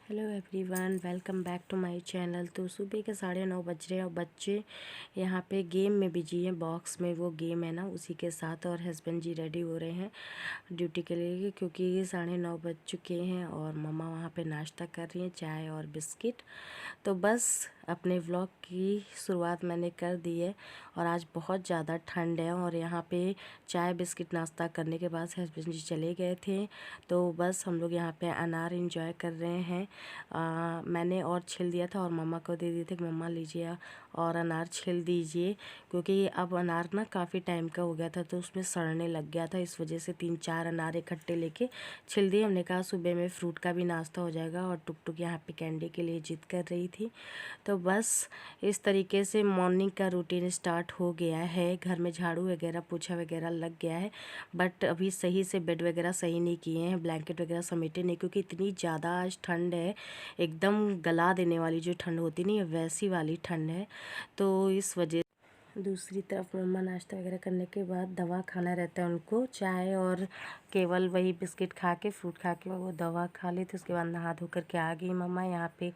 Hello everyone, welcome back to my channel. तो सुबह के 9:30 बज रहे हैं और बच्चे यहाँ पे गेम में बिजी हैं। बॉक्स में वो गेम है ना, उसी के साथ। और हस्बैंड जी रेडी हो रहे हैं ड्यूटी के लिए, क्योंकि 9:30 बज चुके हैं। और मम्मा वहाँ पे नाश्ता कर रही हैं, चाय और बिस्किट। तो बस अपने व्लॉग की शुरुआत मैंने कर दी है। और आज बहुत ज़्यादा ठंड है और यहाँ पे चाय बिस्किट नाश्ता करने के बाद हस्बैंड जी चले गए थे। तो बस हम लोग यहाँ पे अनार एंजॉय कर रहे हैं। मैंने और छिल दिया था और मम्मा को दे दिए थे कि मम्मा लीजिए और अनार छिल दीजिए, क्योंकि अब अनार ना काफ़ी टाइम का हो गया था तो उसमें सड़ने लग गया था। इस वजह से 3-4 अनार इकट्ठे लेके छिल दिए। हमने कहा सुबह में फ्रूट का भी नाश्ता हो जाएगा। और टुक टुक यहाँ पे कैंडी के लिए जिद कर रही थी। तो बस इस तरीके से मॉर्निंग का रूटीन स्टार्ट हो गया है। घर में झाड़ू वगैरह पोछा वगैरह लग गया है, बट अभी सही से बेड वगैरह सही नहीं किए हैं, ब्लैंकेट वगैरह समेटे नहीं, क्योंकि इतनी ज़्यादा आज ठंड है। एकदम गला देने वाली जो ठंड होती नहीं है, वैसी वाली ठंड है। तो इस वजह दूसरी तरफ मम्मा नाश्ता वगैरह करने के बाद दवा खाना रहता है उनको, चाय और केवल वही बिस्किट खा के फ्रूट खा के वो दवा खा लेते। उसके बाद नहा धो करके आ गई मम्मा। यहाँ पे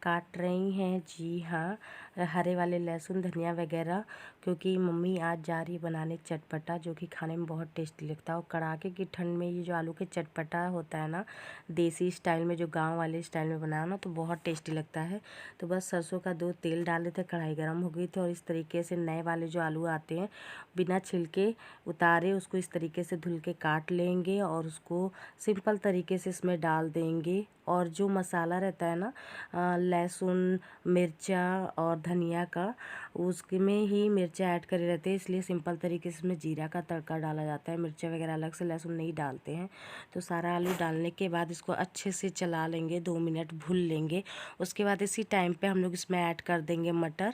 काट रही हैं, जी हाँ, हरे वाले लहसुन धनिया वगैरह, क्योंकि मम्मी आज जा रही है बनाने चटपटा, जो कि खाने में बहुत टेस्टी लगता है। और कड़ाके की ठंड में ये जो आलू के चटपटा होता है ना, देसी स्टाइल में, जो गांव वाले स्टाइल में बनाया ना, तो बहुत टेस्टी लगता है। तो बस सरसों का दो तेल डाले थे, कढ़ाई गर्म हो गई थी। और इस तरीके से नए वाले जो आलू आते हैं बिना छिलके उतारे, उसको इस तरीके से धुल के काट लेंगे और उसको सिंपल तरीके से इसमें डाल देंगे। और जो मसाला रहता है ना, लहसुन मिर्चा और धनिया का, उसमें ही मिर्चा ऐड करे रहते हैं, इसलिए सिंपल तरीके से इसमें जीरा का तड़का डाला जाता है। मिर्चा वगैरह अलग से, लहसुन नहीं डालते हैं। तो सारा आलू डालने के बाद इसको अच्छे से चला लेंगे, 2 मिनट भून लेंगे। उसके बाद इसी टाइम पे हम लोग इसमें ऐड कर देंगे मटर।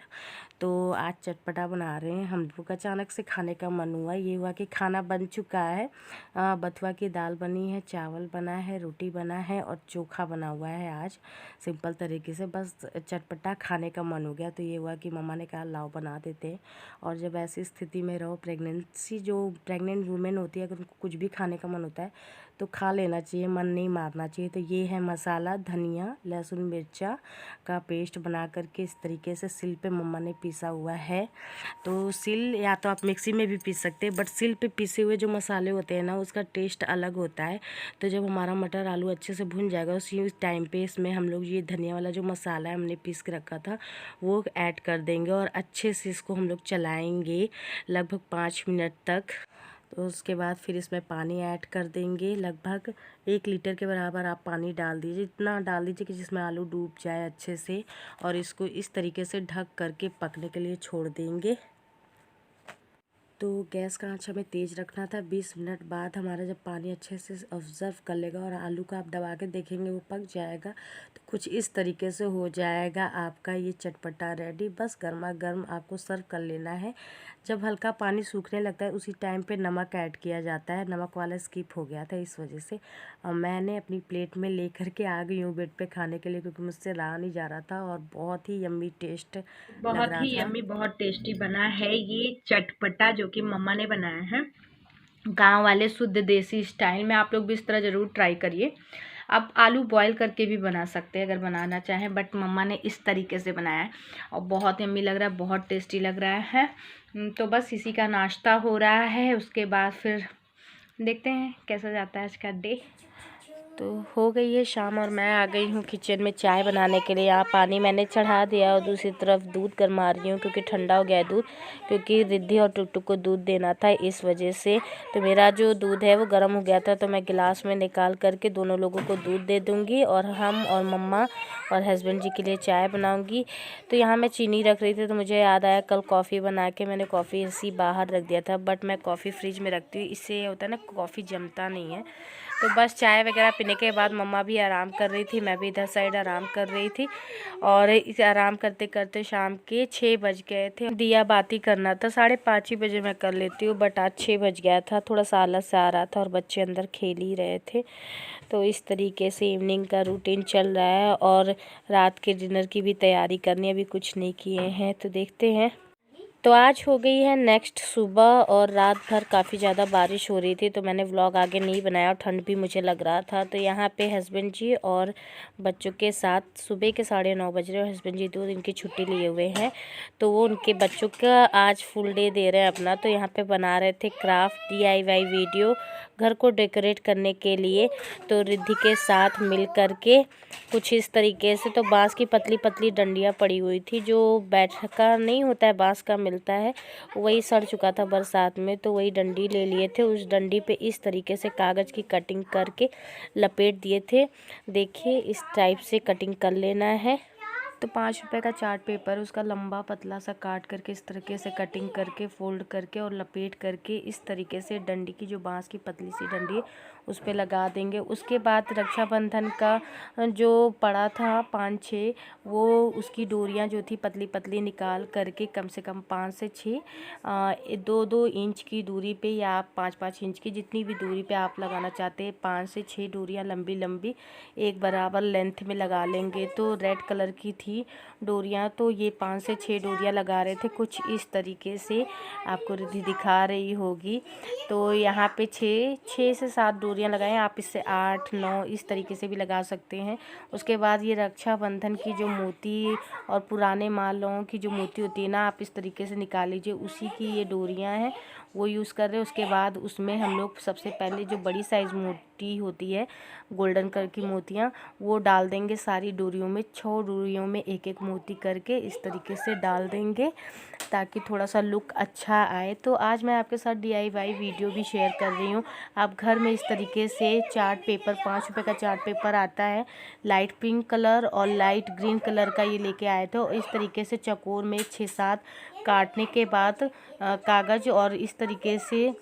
तो आज चटपटा बना रहे हैं हम लोग। अचानक से खाने का मन हुआ, ये हुआ कि खाना बन चुका है। बथुआ की दाल बनी है, चावल बना है, रोटी बना है और चोखा बना हुआ है आज सिंपल तरीके से। बस चटपटा खाने का मन हो गया, तो ये हुआ कि मम्मा ने कहा लाओ बना देते हैं। और जब ऐसी स्थिति में रहो, जो प्रेग्नेंट वुमेन होती है, अगर उनको कुछ भी खाने का मन होता है तो खा लेना चाहिए, मन नहीं मारना चाहिए। तो ये है मसाला, धनिया लहसुन मिर्चा का पेस्ट बना करके इस तरीके से सिल पे मम्मा ने पीसा हुआ है। तो सिल, या तो आप मिक्सी में भी पीस सकते हैं, बट सिल पे पीसे हुए जो मसाले होते हैं ना, उसका टेस्ट अलग होता है। तो जब हमारा मटर आलू अच्छे से भुन जाएगा, उसी टाइम पे इसमें हम लोग ये धनिया वाला जो मसाला है हमने पीस के रखा था वो ऐड कर देंगे। और अच्छे से इसको हम लोग चलाएँगे लगभग 5 मिनट तक। तो उसके बाद फिर इसमें पानी ऐड कर देंगे। लगभग 1 लीटर के बराबर आप पानी डाल दीजिए, इतना डाल दीजिए कि जिसमें आलू डूब जाए अच्छे से। और इसको इस तरीके से ढक करके पकने के लिए छोड़ देंगे। तो गैस का आँच हमें तेज़ रखना था। 20 मिनट बाद हमारा जब पानी अच्छे से ऑब्ज़र्व कर लेगा और आलू को आप दबा के देखेंगे वो पक जाएगा, तो कुछ इस तरीके से हो जाएगा आपका ये चटपटा रेडी। बस गर्मा गर्म आपको सर्व कर लेना है। जब हल्का पानी सूखने लगता है उसी टाइम पे नमक ऐड किया जाता है। नमक वाला स्किप हो गया था, इस वजह से मैंने अपनी प्लेट में ले कर के आ गई हूँ बेड पे खाने के लिए, क्योंकि मुझसे रहा नहीं जा रहा था। और बहुत ही यम्मी टेस्ट लग बहुत रहा ही था। यम्मी, बहुत टेस्टी बना है ये चटपटा, जो कि मम्मा ने बनाया है गांव वाले शुद्ध देसी स्टाइल में। आप लोग भी इस तरह ज़रूर ट्राई करिए। आप आलू बॉयल करके भी बना सकते हैं अगर बनाना चाहें, बट मम्मा ने इस तरीके से बनाया है और बहुत यम्मी लग रहा है, बहुत टेस्टी लग रहा है। तो बस इसी का नाश्ता हो रहा है। उसके बाद फिर देखते हैं कैसा जाता है आज का डे। तो हो गई है शाम और मैं आ गई हूँ किचन में चाय बनाने के लिए। यहाँ पानी मैंने चढ़ा दिया और दूसरी तरफ दूध गरमा रही हूँ, क्योंकि ठंडा हो गया है दूध, क्योंकि रिद्धि और टुकटुक को दूध देना था, इस वजह से। तो मेरा जो दूध है वो गर्म हो गया था, तो मैं गिलास में निकाल करके दोनों लोगों को दूध दे दूँगी। और हम और मम्मा और हस्बैंड जी के लिए चाय बनाऊँगी। तो यहाँ मैं चीनी रख रही थी, तो मुझे याद आया कल कॉफ़ी बना के मैंने कॉफ़ी इसी बाहर रख दिया था, बट मैं कॉफ़ी फ्रिज में रखती हूँ, इससे ये होता है ना कॉफ़ी जमता नहीं है। तो बस चाय वगैरह पीने के बाद मम्मा भी आराम कर रही थी, मैं भी इधर साइड आराम कर रही थी। और इस आराम करते करते शाम के 6 बज गए थे। दिया बाती करना था, 5:30 ही बजे मैं कर लेती हूँ, बट आज 6 बज गया था। थोड़ा सा आलस आ रहा था और बच्चे अंदर खेल ही रहे थे। तो इस तरीके से इवनिंग का रूटीन चल रहा है। और रात के डिनर की भी तैयारी करनी, अभी कुछ नहीं किए हैं, तो देखते हैं। तो आज हो गई है नेक्स्ट सुबह और रात भर काफ़ी ज़्यादा बारिश हो रही थी, तो मैंने व्लॉग आगे नहीं बनाया और ठंड भी मुझे लग रहा था। तो यहाँ पे हस्बैंड जी और बच्चों के साथ सुबह के 9:30 बज रहे और हस्बैंड जी 2 दिन की छुट्टी लिए हुए हैं, तो वो उनके बच्चों का आज फुल डे दे रहे हैं अपना। तो यहाँ पे बना रहे थे क्राफ्ट DIY वीडियो घर को डेकोरेट करने के लिए। तो रिद्धि के साथ मिल कर के कुछ इस तरीके से, तो बांस की पतली पतली डंडियाँ पड़ी हुई थी, जो बैठका नहीं होता है बांस का मिलता है, वही सड़ चुका था बरसात में, तो वही डंडी ले लिए थे। उस डंडी पे इस तरीके से कागज़ की कटिंग करके लपेट दिए थे। देखिए इस टाइप से कटिंग कर लेना है। तो 5 रुपए का चार्ट पेपर, उसका लंबा पतला सा काट करके इस तरीके से कटिंग करके फोल्ड करके और लपेट करके इस तरीके से डंडी की, जो बांस की पतली सी डंडी है, उस पे लगा देंगे। उसके बाद रक्षाबंधन का जो पड़ा था 5-6, वो उसकी डोरियां जो थी पतली पतली निकाल करके कम से कम 5 से 6 2-2 इंच की दूरी पे या आप 5-5 इंच की, जितनी भी दूरी पे आप लगाना चाहते हैं, 5 से 6 डोरियां लंबी लंबी एक बराबर लेंथ में लगा लेंगे। तो रेड कलर की थी डोरियां, तो ये 5 से 6 डोरियां लगा रहे थे कुछ इस तरीके से, आपको रिद्धि दिखा रही होगी। तो यहाँ पे 6 से 7 डोरियां लगाएं, आप इससे 8-9 इस तरीके से भी लगा सकते हैं। उसके बाद ये रक्षाबंधन की जो मोती और पुराने मालों की जो मोती होती है ना, आप इस तरीके से निकाल लीजिए, उसी की ये डोरियां हैं, वो यूज़ कर रहे हैं। उसके बाद उसमें हम लोग सबसे पहले जो बड़ी साइज़ मोती होती है गोल्डन कलर की मोतियाँ, वो डाल देंगे सारी डोरियों में। 6 डोरियों में एक एक मोती करके इस तरीके से डाल देंगे ताकि थोड़ा सा लुक अच्छा आए। तो आज मैं आपके साथ DIY वीडियो भी शेयर कर रही हूँ। आप घर में इस तरीके से चार्ट पेपर, 5 रुपए का चार्ट पेपर आता है, लाइट पिंक कलर और लाइट ग्रीन कलर का, ये लेके आए थे। और इस तरीके से चकोर में 6-7 काटने के बाद कागज़ और इस तरीके से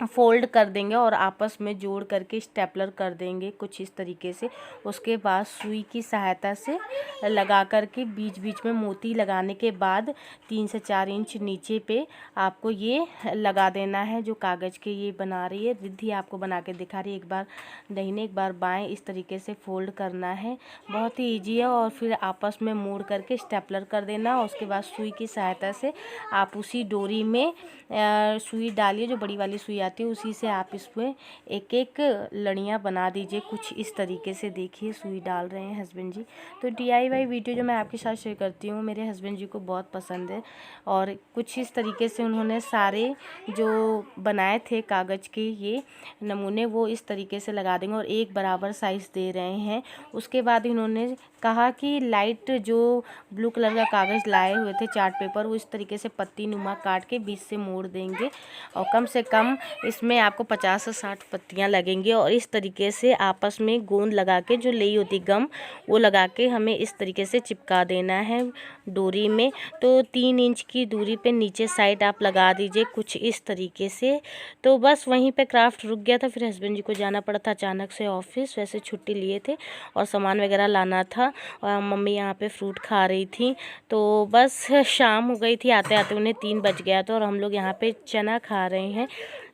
फोल्ड कर देंगे और आपस में जोड़ करके स्टेपलर कर देंगे कुछ इस तरीके से। उसके बाद सुई की सहायता से लगा करके बीच बीच में मोती लगाने के बाद 3 से 4 इंच नीचे पे आपको ये लगा देना है, जो कागज़ के ये बना रही है रिद्धि, आपको बना के दिखा रही है। एक बार दाहिने एक बार बाएं इस तरीके से फोल्ड करना है, बहुत ही ईजी है। और फिर आपस में मोड़ करके स्टेपलर कर देना। उसके बाद सुई की सहायता से आप उसी डोरी में सुई डालिए, जो बड़ी वाली सुई आती है, उसी से आप इसमें एक एक लड़ियाँ बना दीजिए कुछ इस तरीके से। देखिए सुई डाल रहे हैं हस्बैंड जी। तो DIY वीडियो जो मैं आपके साथ शेयर करती हूँ, मेरे हस्बैंड जी को बहुत पसंद है। और कुछ इस तरीके से उन्होंने सारे जो बनाए थे कागज़ के ये नमूने, वो इस तरीके से लगा देंगे और एक बराबर साइज़ दे रहे हैं। उसके बाद इन्होंने कहा कि लाइट जो ब्लू कलर का कागज़ लाए हुए थे चार्ट पेपर, वो इस तरीके से पत्ती नुमा काट के बीच से मोड़ देंगे और कम से कम इसमें आपको 50 से 60 पत्तियां लगेंगी। और इस तरीके से आपस में गोंद लगा के, जो लई होती गम, वो लगा के हमें इस तरीके से चिपका देना है डोरी में। तो 3 इंच की दूरी पे नीचे साइड आप लगा दीजिए कुछ इस तरीके से। तो बस वहीं पे क्राफ्ट रुक गया था। फिर हस्बैंड जी को जाना पड़ा था अचानक से ऑफिस, वैसे छुट्टी लिए थे और सामान वगैरह लाना था। और मम्मी यहाँ पे फ्रूट खा रही थी। तो बस शाम हो गई थी, आते आते उन्हें 3 बज गया था। और हम लोग यहाँ पे चना खा रहे हैं,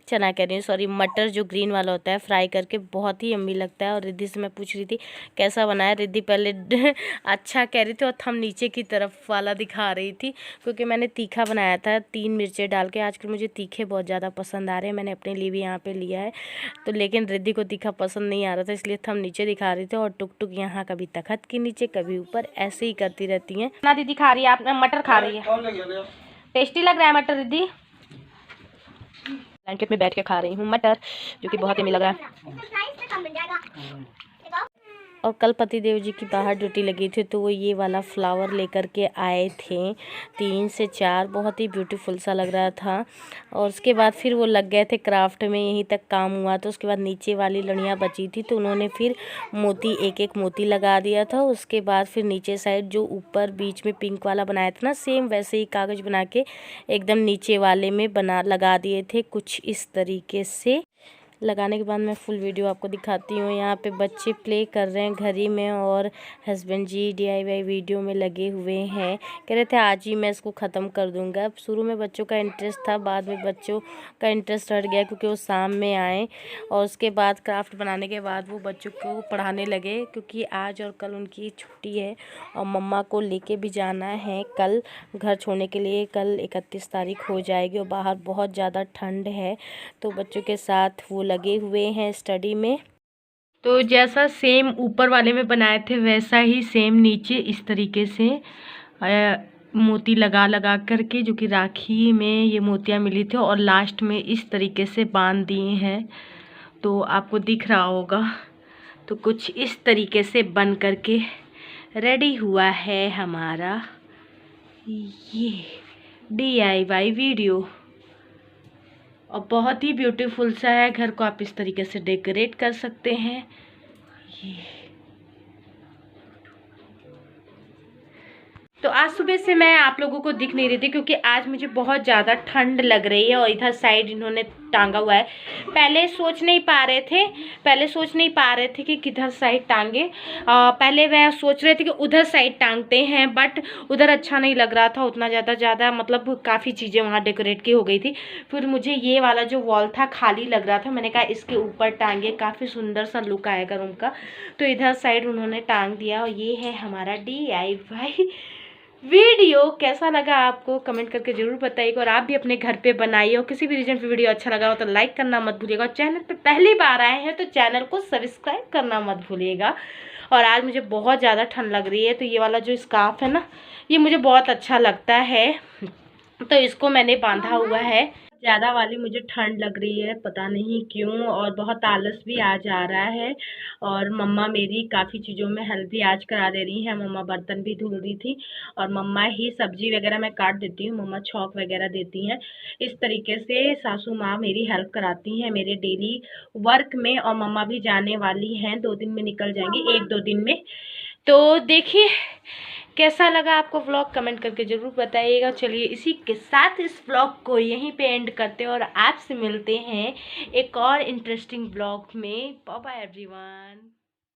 चना कह रही हूँ सॉरी, मटर जो ग्रीन वाला होता है, फ्राई करके, बहुत ही यम्मी लगता है। और रिद्धि से मैं पूछ रही थी कैसा बना है, रिद्धि पहले अच्छा कह रही थी और थम नीचे की तरफ वाला दिखा रही थी, क्योंकि मैंने तीखा बनाया था 3 मिर्चें डाल के। आजकल मुझे तीखे बहुत ज़्यादा पसंद आ रहे हैं, मैंने अपने लिए भी यहाँ पे लिया है। तो लेकिन रिद्धि को तीखा पसंद नहीं आ रहा था, इसलिए थम नीचे दिखा रही थी। और टुक टुक यहाँ कभी तखत के नीचे कभी ऊपर, ऐसे ही करती रहती हैं ना। दीदी खा रही है, आप मटर खा रही है, टेस्टी लग रहा है मटर रिद्धि। ब्लैंकेट में बैठ के खा रही हूँ मटर, जो कि बहुत ही लग रहा है। और कल पतिदेव जी की बाहर ड्यूटी लगी थी, तो वो ये वाला फ्लावर लेकर के आए थे 3 से 4, बहुत ही ब्यूटीफुल सा लग रहा था। और उसके बाद फिर वो लग गए थे क्राफ्ट में, यहीं तक काम हुआ। तो उसके बाद नीचे वाली लड़ियाँ बची थी, तो उन्होंने फिर मोती एक एक मोती लगा दिया था। उसके बाद फिर नीचे साइड जो ऊपर बीच में पिंक वाला बनाया था ना, सेम वैसे ही कागज़ बना के एकदम नीचे वाले में बना लगा दिए थे कुछ इस तरीके से। लगाने के बाद मैं फुल वीडियो आपको दिखाती हूँ। यहाँ पे बच्चे प्ले कर रहे हैं घड़ी में और हस्बैंड जी DIY वीडियो में लगे हुए हैं। कह रहे थे आज ही मैं इसको ख़त्म कर दूँगा। शुरू में बच्चों का इंटरेस्ट था, बाद में बच्चों का इंटरेस्ट हट गया क्योंकि वो शाम में आए और उसके बाद क्राफ्ट बनाने के बाद वो बच्चों को पढ़ाने लगे, क्योंकि आज और कल उनकी छुट्टी है और मम्मा को लेके भी जाना है कल घर छोड़ने के लिए। कल 31 तारीख हो जाएगी और बाहर बहुत ज़्यादा ठंड है, तो बच्चों के साथ वो लगे हुए हैं स्टडी में। तो जैसा सेम ऊपर वाले में बनाए थे वैसा ही सेम नीचे इस तरीके से मोती लगा लगा करके, जो कि राखी में ये मोतियाँ मिली थी, और लास्ट में इस तरीके से बांध दिए हैं। तो आपको दिख रहा होगा। तो कुछ इस तरीके से बन करके रेडी हुआ है हमारा ये DIY वीडियो, और बहुत ही ब्यूटीफुल सा है। घर को आप इस तरीके से डेकोरेट कर सकते हैं। ये तो आज सुबह से मैं आप लोगों को दिख नहीं रही थी क्योंकि आज मुझे बहुत ज़्यादा ठंड लग रही है, और इधर साइड इन्होंने टांगा हुआ है। पहले सोच नहीं पा रहे थे कि किधर साइड टांगे। पहले वह सोच रहे थे कि उधर साइड टांगते हैं, बट उधर अच्छा नहीं लग रहा था उतना ज़्यादा मतलब काफ़ी चीज़ें वहाँ डेकोरेट की हो गई थी। फिर मुझे ये वाला जो वॉल था खाली लग रहा था, मैंने कहा इसके ऊपर टांगे, काफ़ी सुंदर सा लुक आएगा रूम का। तो इधर साइड उन्होंने टांग दिया, और ये है हमारा DIY वीडियो। कैसा लगा आपको कमेंट करके ज़रूर बताइएगा, और आप भी अपने घर पे बनाइए। और किसी भी रीजन पे वीडियो अच्छा लगा हो तो लाइक करना मत भूलिएगा, और चैनल पे पहली बार आए हैं तो चैनल को सब्सक्राइब करना मत भूलिएगा। और आज मुझे बहुत ज़्यादा ठंड लग रही है, तो ये वाला जो स्कार्फ है ना, ये मुझे बहुत अच्छा लगता है, तो इसको मैंने बांधा हुआ है। ज़्यादा वाली मुझे ठंड लग रही है, पता नहीं क्यों, और बहुत आलस भी आ जा रहा है। और मम्मा मेरी काफ़ी चीज़ों में हेल्प भी आज करा दे रही हैं। मम्मा बर्तन भी धुल रही थी, और मम्मा ही सब्जी वगैरह मैं काट देती हूँ, मम्मा छौंक वगैरह देती हैं। इस तरीके से सासू माँ मेरी हेल्प कराती हैं मेरे डेली वर्क में, और मम्मा भी जाने वाली हैं, 2 दिन में निकल जाएंगी, 1-2 दिन में। तो देखिए कैसा लगा आपको व्लॉग, कमेंट करके ज़रूर बताइएगा। चलिए इसी के साथ इस व्लॉग को यहीं पे एंड करते हैं, और आपसे मिलते हैं एक और इंटरेस्टिंग व्लॉग में। Bye bye everyone.